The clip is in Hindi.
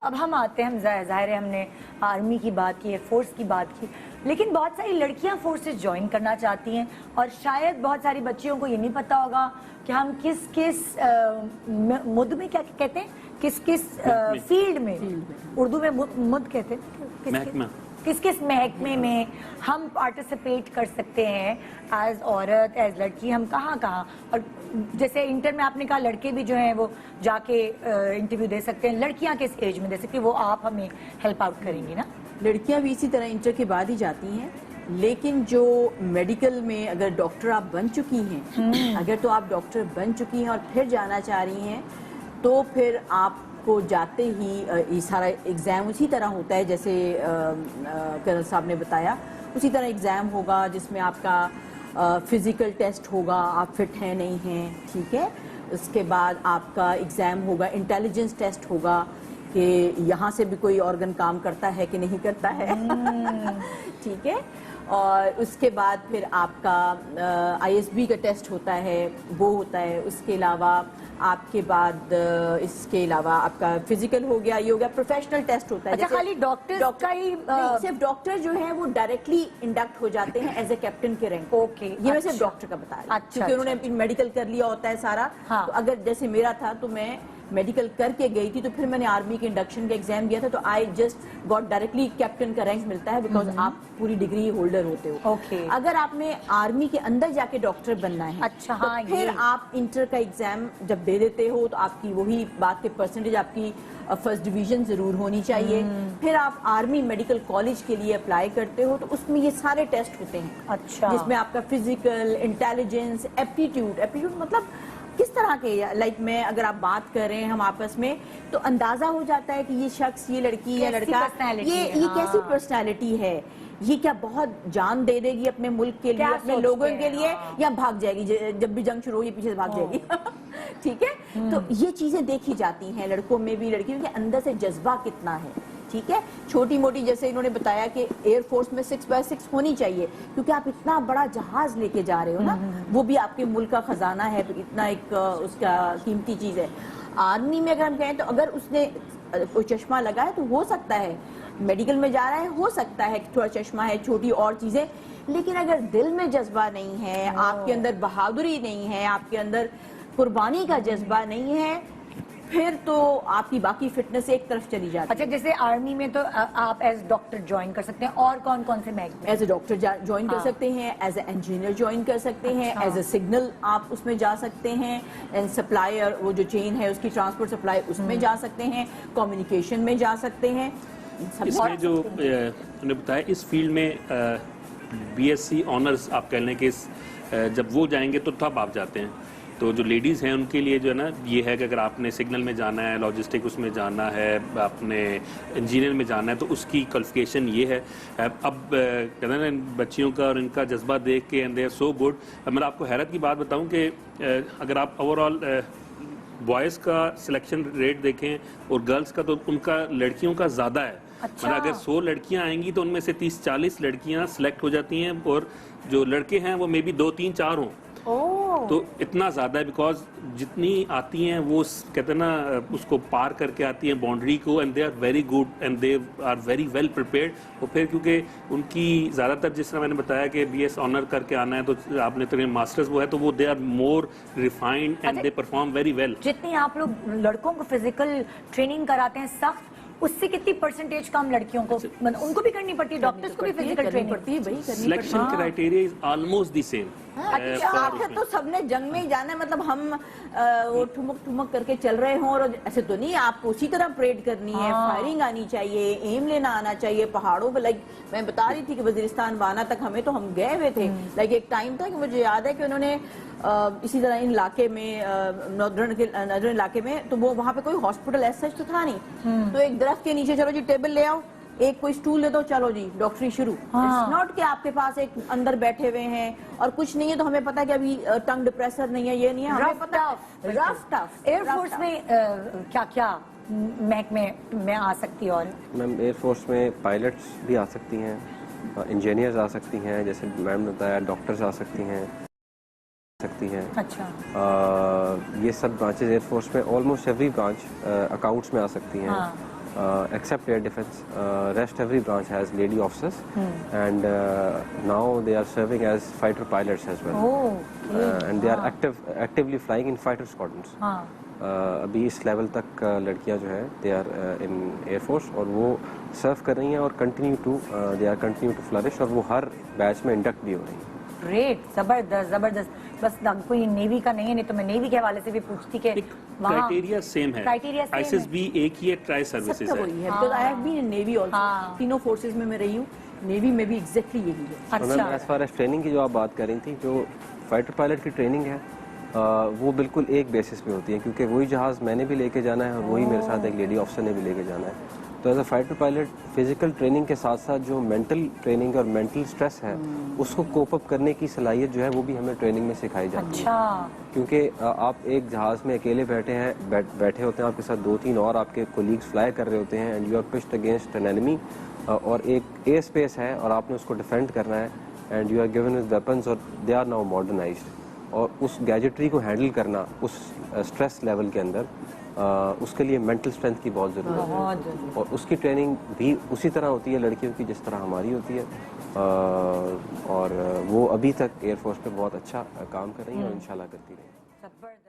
अब हम आते हैं, हम ज़ाहिर है हमने आर्मी की बात की, एयरफोर्स की बात की, लेकिन बहुत सारी लड़कियां फोर्सेस ज्वाइन करना चाहती हैं और शायद बहुत सारी बच्चियों को ये नहीं पता होगा कि हम किस किस मुद में, क्या कहते हैं, किस किस फील्ड में, उर्दू में मुद कहते हैं, किस किस महकमे में हम पार्टिसिपेट कर सकते हैं एज औरत, एज लड़की, हम कहाँ कहाँ। और जैसे इंटर में आपने कहा लड़के भी जो हैं वो जाके इंटरव्यू दे सकते हैं, लड़कियाँ किस एज में दे सकती हैं, वो आप हमें हेल्प आउट करेंगी ना? लड़कियां भी इसी तरह इंटर के बाद ही जाती हैं, लेकिन जो मेडिकल में अगर डॉक्टर आप बन चुकी हैं, अगर तो आप डॉक्टर बन चुकी हैं और फिर जाना चाह रही हैं, तो फिर आपको जाते ही ये सारा एग्ज़ाम उसी तरह होता है जैसे कर्नल साहब ने बताया, उसी तरह एग्ज़ाम होगा जिसमें आपका फिज़िकल टेस्ट होगा, आप फिट हैं नहीं हैं, ठीक है। उसके बाद आपका एग्ज़ाम होगा, इंटेलिजेंस टेस्ट होगा कि यहाँ से भी कोई ऑर्गन काम करता है कि नहीं करता है ठीक है। और उसके बाद फिर आपका ISB का टेस्ट होता है, वो होता है। उसके अलावा आपके बाद इसके अलावा आपका फिजिकल हो गया, ये हो गया, प्रोफेशनल टेस्ट होता है। अच्छा, खाली डॉक्टर का ही सिर्फ डॉक्टर जो है वो डायरेक्टली इंडक्ट हो जाते हैं एज ए कैप्टन के रैंक। ओके, ये मैं सिर्फ डॉक्टर का बता रही हूँ, अच्छा, क्योंकि उन्होंने मेडिकल कर लिया होता है सारा। हाँ। तो अगर जैसे मेरा था तो मैं मेडिकल करके गई थी, तो फिर मैंने आर्मी के इंडक्शन का एग्जाम दिया था, तो I just got directly captain का रैंक मिलता है, बिकॉज आप पूरी डिग्री होल्डर होते हो। ओके। अगर आपने आर्मी के अंदर जाके डॉक्टर बनना है, अच्छा, तो हाँ, फिर आप इंटर का एग्जाम जब दे देते हो तो आपकी वही बात के परसेंटेज, आपकी फर्स्ट डिवीजन जरूर होनी चाहिए। फिर आप आर्मी मेडिकल कॉलेज के लिए अप्लाई करते हो, तो उसमें ये सारे टेस्ट होते हैं। अच्छा। जिसमें आपका फिजिकल, इंटेलिजेंस, एप्टीट्यूड मतलब किस तरह के, लाइक मैं अगर आप बात कर रहे हैं हम आपस में, तो अंदाजा हो जाता है कि ये शख्स, ये लड़की या लड़का, ये कैसी पर्सनैलिटी है, ये क्या बहुत जान दे देगी अपने मुल्क के लिए, अपने लोगों के लिए, या भाग जाएगी जब भी जंग शुरू होगी पीछे से भाग जाएगी ठीक है। तो ये चीजें देखी जाती हैं लड़कों में भी, लड़कियों के अंदर से जज्बा कितना है, ठीक है। छोटी मोटी जैसे इन्होंने बताया कि एयरफोर्स में 6x6 होनी चाहिए, क्योंकि आप इतना बड़ा जहाज लेके जा रहे हो ना, वो भी आपके मुल्क का खजाना है, इतना एक उसका कीमती चीज है। आर्मी में अगर हम कहें तो अगर उसने कोई चश्मा लगा है तो हो सकता है, मेडिकल में जा रहा है हो सकता है थोड़ा चश्मा है, छोटी और चीजें, लेकिन अगर दिल में जज्बा नहीं है, आपके अंदर बहादुरी नहीं है, आपके अंदर कुर्बानी का जज्बा नहीं है, फिर तो आपकी बाकी फिटनेस एक तरफ चली जाती है। अच्छा, जैसे आर्मी में तो आप एज डॉक्टर ज्वाइन कर सकते हैं, और कौन कौन से महकमे? एज ए डॉक्टर ज्वाइन कर सकते हैं, एज ए इंजीनियर ज्वाइन कर सकते हैं, एज ए सिग्नल आप उसमें जा सकते हैं, एंड सप्लायर, वो जो चेन है उसकी ट्रांसपोर्ट सप्लाई, उसमें जा सकते हैं, कम्युनिकेशन में जा सकते हैं। इसमें जो उन्होंने बताया इस फील्ड में BSc ऑनर्स आप कह लें कि जब वो जाएंगे तो तब आप जाते हैं। तो जो लेडीज़ हैं उनके लिए जो है ना, ये है कि अगर आपने सिग्नल में जाना है, लॉजिस्टिक उसमें जाना है, आपने इंजीनियर में जाना है, तो उसकी क्वालिफिकेशन ये है। अब कहते हैं ना, बच्चियों का और इनका जज्बा देख के, and they are so good. मैं आपको हैरत की बात बताऊं कि अगर आप ओवरऑल बॉयज़ का सिलेक्शन रेट देखें और गर्ल्स का, तो उनका लड़कियों का ज़्यादा है। अच्छा। मतलब अगर 100 लड़कियां आएंगी तो उनमें से 30-40 लड़कियां सिलेक्ट हो जाती हैं, और जो लड़के हैं वो मे बी 2-3-4 हों। तो इतना ज़्यादा है, बिकॉज जितनी आती हैं वो कहते हैं ना, उसको पार करके आती हैं बाउंड्री को, and they are very good and they are very well prepared. और फिर क्योंकि उनकी ज़्यादातर, जिस तरह मैंने बताया कि BS ऑनर करके आना है, तो आपने तो मास्टर्स वो है, तो वो they are more refined and they perform very well. जितनी आप लोग लड़कों को फिजिकल ट्रेनिंग कराते हैं सख्त, उससे कितनी परसेंटेज कम लड़कियों को, उनको भी करनी पड़ती है, डॉक्टर्स को भी फिजिकल ट्रेनिंग पड़ती है भाई। Selection criteria is almost the same. अच्छा, आखिर तो सबने जंग में ही जाना है, मतलब हम वो ठुमक करके चल रहे हों, और ऐसे तो नहीं, आपको उसी तरह परेड करनी है, फायरिंग आनी चाहिए, एम लेना आना चाहिए पहाड़ों पे। लाइक मैं बता रही थी कि वजीरिस्तान वाना तक हमें तो हम गए हुए थे। लाइक एक टाइम था कि मुझे याद है कि उन्होंने इसी तरह इन इलाके में, नॉर्दर्न इलाके में, तो वो वहाँ पे कोई हॉस्पिटल ऐसा तो था नहीं, तो एक दरख्त के नीचे, चलो जी टेबल ले आओ, एक कोई स्टूल ले दो, चलो जी डॉक्टरी शुरू। इट्स नॉट कि आपके पास एक अंदर बैठे हुए हैं और कुछ नहीं है, तो हमें पता है कि अभी टंग डिप्रेसर नहीं है, ये नहीं है, हमें पता है रफ टफ। एयरफोर्स में क्या क्या महकमे में आ सकती है? और मैम एयरफोर्स में पायलट्स भी आ सकती हैं, इंजीनियर्स आ सकती हैं, जैसे मैम ने बताया डॉक्टर्स आ सकती हैं। अच्छा। ये सब ब्रांचेस एयरफोर्स में, ऑलमोस्ट एवरी ब्रांच अकाउंट्स में आ सकती हैं। except air defense, rest every branch has lady officers, and now they are serving as fighter pilots as well. And they are actively flying in fighter squadrons. अभी इस लेवल तक लड़कियां जो है दे आर इन एयरफोर्स और वो सर्व कर रही हैं और they are continue to flourish और वो हर बैच में इंडक्ट भी हो रही हैं। ग्रेट, जबरदस्त जबरदस्त। बस कोई नेवी का नहीं है, नहीं तो मैं नेवी के हवाले से भी पूछती कि क्राइटेरिया सेम है, आईएसएसबी एक ही है, ट्राई सर्विसेज है। वही है, because I have been in navy also, तीनों फोर्सेस में मैं रही हूँ, नेवी में भी एग्जैक्टली यही है। अच्छा, एज फार एज ट्रेनिंग की जो आप बात कर रही थी, जो फाइटर पायलट की ट्रेनिंग है वो बिल्कुल एक बेसिस पे होती है, क्योंकि वही जहाज़ मैंने भी लेके जाना है और वही मेरे साथ एक लेडी ऑफिसर ने भी लेके जाना है। तो as a fighter pilot physical training के साथ साथ जो मेंटल ट्रेनिंग और मेंटल स्ट्रेस है उसको कोप अप करने की सलाहियत जो है वो भी हमें ट्रेनिंग में सिखाई जाती है। क्योंकि आप एक जहाज़ में अकेले बैठे होते हैं, आपके साथ 2-3 और आपके कोलीग्स फ्लाई कर रहे होते हैं, and you are pitched against an enemy, और एक एयर स्पेस है और आपने उसको डिफेंड करना है, and you are given with weapons और दे आर नाउ मॉडर्नाइज्ड, और उस गैजेटरी को हैंडल करना उस स्ट्रेस लेवल के अंदर उसके लिए मेंटल स्ट्रेंथ की बहुत ज़रूरत है, और उसकी ट्रेनिंग भी उसी तरह होती है लड़कियों की जिस तरह हमारी होती है, और वो अभी तक एयरफोर्स पे बहुत अच्छा काम कर रही है और इंशाल्लाह करती रहेंगी।